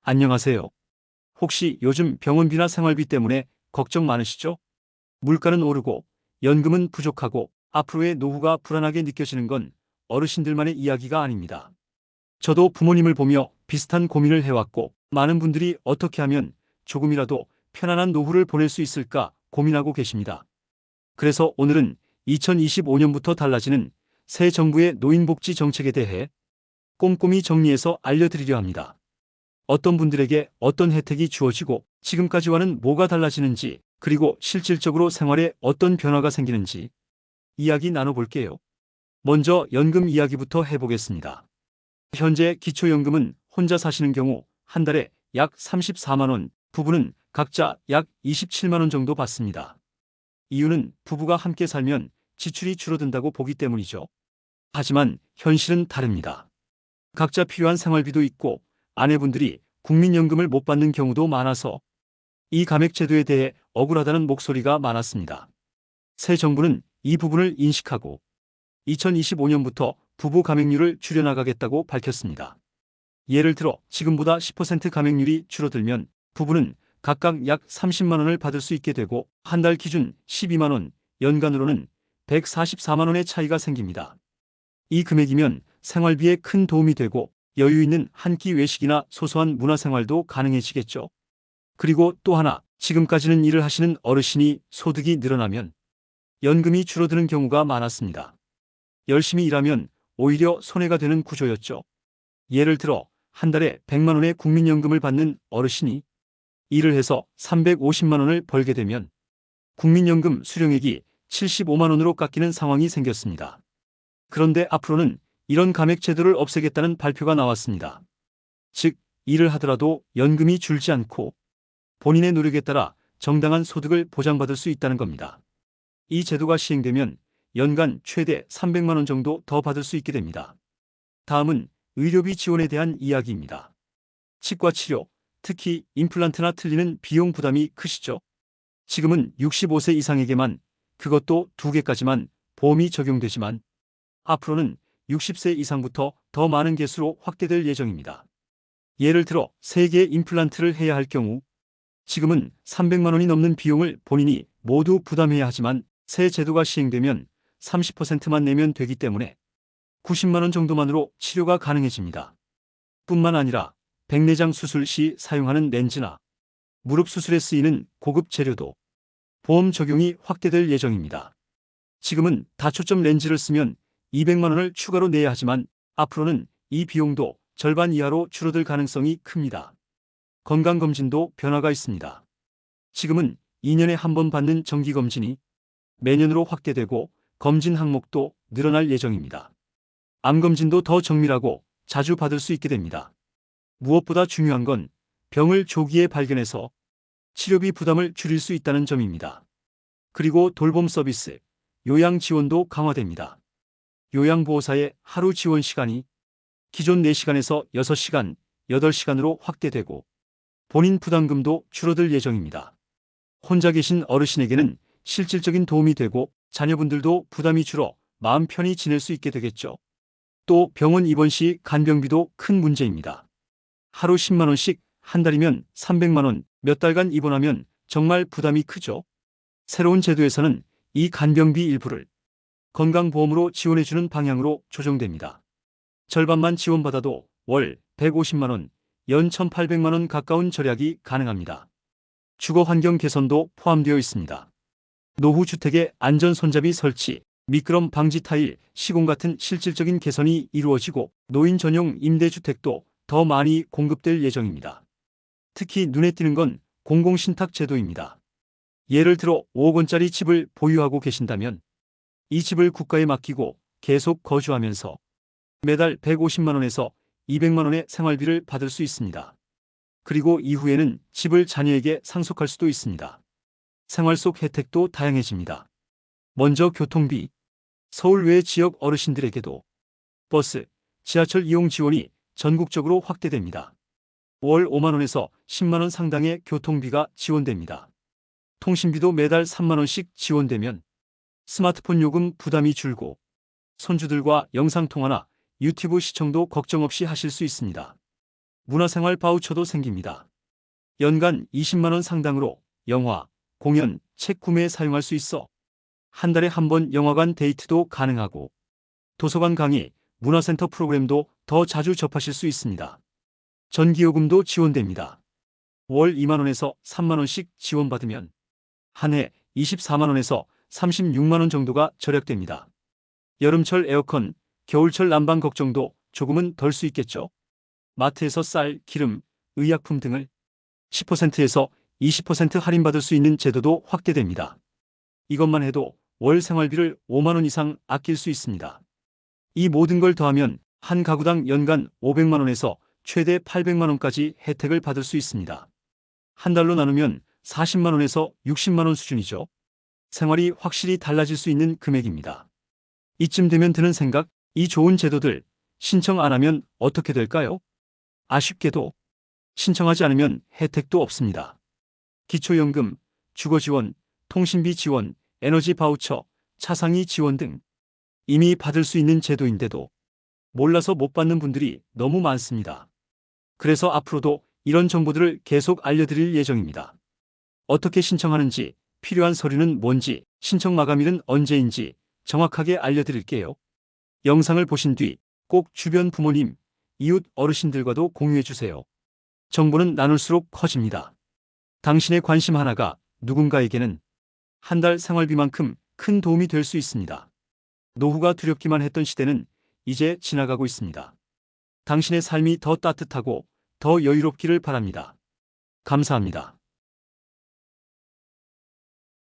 안녕하세요. 혹시 요즘 병원비나 생활비 때문에 걱정 많으시죠? 물가는 오르고 연금은 부족하고 앞으로의 노후가 불안하게 느껴지는 건 어르신들만의 이야기가 아닙니다. 저도 부모님을 보며 비슷한 고민을 해왔고 많은 분들이 어떻게 하면 조금이라도 편안한 노후를 보낼 수 있을까 고민하고 계십니다. 그래서 오늘은 2025년부터 달라지는 새 정부의 노인복지 정책에 대해 꼼꼼히 정리해서 알려드리려 합니다. 어떤 분들에게 어떤 혜택이 주어지고 지금까지와는 뭐가 달라지는지, 그리고 실질적으로 생활에 어떤 변화가 생기는지 이야기 나눠볼게요. 먼저 연금 이야기부터 해보겠습니다. 현재 기초연금은 혼자 사시는 경우 한 달에 약 34만 원, 부부는 각자 약 27만 원 정도 받습니다. 이유는 부부가 함께 살면 지출이 줄어든다고 보기 때문이죠. 하지만 현실은 다릅니다. 각자 필요한 생활비도 있고 아내분들이 국민연금을 못 받는 경우도 많아서 이 감액제도에 대해 억울하다는 목소리가 많았습니다. 새 정부는 이 부분을 인식하고 2025년부터 부부 감액률을 줄여나가겠다고 밝혔습니다. 예를 들어 지금보다 10% 감액률이 줄어들면 부부는 각각 약 30만 원을 받을 수 있게 되고 한 달 기준 12만 원, 연간으로는 144만 원의 차이가 생깁니다. 이 금액이면 생활비에 큰 도움이 되고 여유 있는 한 끼 외식이나 소소한 문화생활도 가능해지겠죠. 그리고 또 하나, 지금까지는 일을 하시는 어르신이 소득이 늘어나면 연금이 줄어드는 경우가 많았습니다. 열심히 일하면 오히려 손해가 되는 구조였죠. 예를 들어 한 달에 100만 원의 국민연금을 받는 어르신이 일을 해서 350만 원을 벌게 되면 국민연금 수령액이 75만 원으로 깎이는 상황이 생겼습니다. 그런데 앞으로는 이런 감액 제도를 없애겠다는 발표가 나왔습니다. 즉, 일을 하더라도 연금이 줄지 않고 본인의 노력에 따라 정당한 소득을 보장받을 수 있다는 겁니다. 이 제도가 시행되면 연간 최대 300만 원 정도 더 받을 수 있게 됩니다. 다음은 의료비 지원에 대한 이야기입니다. 치과 치료, 특히 임플란트나 틀리는 비용 부담이 크시죠? 지금은 65세 이상에게만, 그것도 2개까지만 보험이 적용되지만 앞으로는 60세 이상부터 더 많은 개수로 확대될 예정입니다. 예를 들어 3개의 임플란트를 해야 할 경우 지금은 300만 원이 넘는 비용을 본인이 모두 부담해야 하지만 새 제도가 시행되면 30%만 내면 되기 때문에 90만 원 정도만으로 치료가 가능해집니다. 뿐만 아니라 백내장 수술 시 사용하는 렌즈나 무릎 수술에 쓰이는 고급 재료도 보험 적용이 확대될 예정입니다. 지금은 다초점 렌즈를 쓰면 200만 원을 추가로 내야 하지만 앞으로는 이 비용도 절반 이하로 줄어들 가능성이 큽니다. 건강검진도 변화가 있습니다. 지금은 2년에 한 번 받는 정기검진이 매년으로 확대되고 검진 항목도 늘어날 예정입니다. 암검진도 더 정밀하고 자주 받을 수 있게 됩니다. 무엇보다 중요한 건 병을 조기에 발견해서 치료비 부담을 줄일 수 있다는 점입니다. 그리고 돌봄 서비스, 요양 지원도 강화됩니다. 요양보호사의 하루 지원 시간이 기존 4시간에서 6시간, 8시간으로 확대되고 본인 부담금도 줄어들 예정입니다. 혼자 계신 어르신에게는 실질적인 도움이 되고 자녀분들도 부담이 줄어 마음 편히 지낼 수 있게 되겠죠. 또 병원 입원 시 간병비도 큰 문제입니다. 하루 10만 원씩, 한 달이면 300만 원, 몇 달간 입원하면 정말 부담이 크죠. 새로운 제도에서는 이 간병비 일부를 건강보험으로 지원해주는 방향으로 조정됩니다. 절반만 지원받아도 월 150만 원, 연 1,800만 원 가까운 절약이 가능합니다. 주거환경 개선도 포함되어 있습니다. 노후주택의 안전 손잡이 설치, 미끄럼 방지 타일, 시공 같은 실질적인 개선이 이루어지고 노인 전용 임대주택도 더 많이 공급될 예정입니다. 특히 눈에 띄는 건 공공신탁 제도입니다. 예를 들어 5억 원짜리 집을 보유하고 계신다면 이 집을 국가에 맡기고 계속 거주하면서 매달 150만 원에서 200만 원의 생활비를 받을 수 있습니다. 그리고 이후에는 집을 자녀에게 상속할 수도 있습니다. 생활 속 혜택도 다양해집니다. 먼저 교통비. 서울 외 지역 어르신들에게도 버스, 지하철 이용 지원이 전국적으로 확대됩니다. 월 5만 원에서 10만 원 상당의 교통비가 지원됩니다. 통신비도 매달 3만 원씩 지원되면 스마트폰 요금 부담이 줄고 손주들과 영상통화나 유튜브 시청도 걱정 없이 하실 수 있습니다. 문화생활 바우처도 생깁니다. 연간 20만 원 상당으로 영화, 공연, 책 구매에 사용할 수 있어 한 달에 한 번 영화관 데이트도 가능하고 도서관 강의, 문화센터 프로그램도 더 자주 접하실 수 있습니다. 전기요금도 지원됩니다. 월 2만 원에서 3만 원씩 지원받으면 한 해 24만 원에서 36만 원 정도가 절약됩니다. 여름철 에어컨, 겨울철 난방 걱정도 조금은 덜 수 있겠죠. 마트에서 쌀, 기름, 의약품 등을 10%에서 20% 할인받을 수 있는 제도도 확대됩니다. 이것만 해도 월 생활비를 5만 원 이상 아낄 수 있습니다. 이 모든 걸 더하면 한 가구당 연간 500만 원에서 최대 800만 원까지 혜택을 받을 수 있습니다. 한 달로 나누면 40만 원에서 60만 원 수준이죠. 생활이 확실히 달라질 수 있는 금액입니다. 이쯤 되면 드는 생각, 이 좋은 제도들 신청 안 하면 어떻게 될까요? 아쉽게도 신청하지 않으면 혜택도 없습니다. 기초연금, 주거지원, 통신비 지원, 에너지 바우처, 차상위 지원 등 이미 받을 수 있는 제도인데도 몰라서 못 받는 분들이 너무 많습니다. 그래서 앞으로도 이런 정보들을 계속 알려드릴 예정입니다. 어떻게 신청하는지, 필요한 서류는 뭔지, 신청 마감일은 언제인지 정확하게 알려드릴게요. 영상을 보신 뒤 꼭 주변 부모님, 이웃 어르신들과도 공유해주세요. 정보는 나눌수록 커집니다. 당신의 관심 하나가 누군가에게는 한 달 생활비만큼 큰 도움이 될 수 있습니다. 노후가 두렵기만 했던 시대는 이제 지나가고 있습니다. 당신의 삶이 더 따뜻하고 더 여유롭기를 바랍니다. 감사합니다.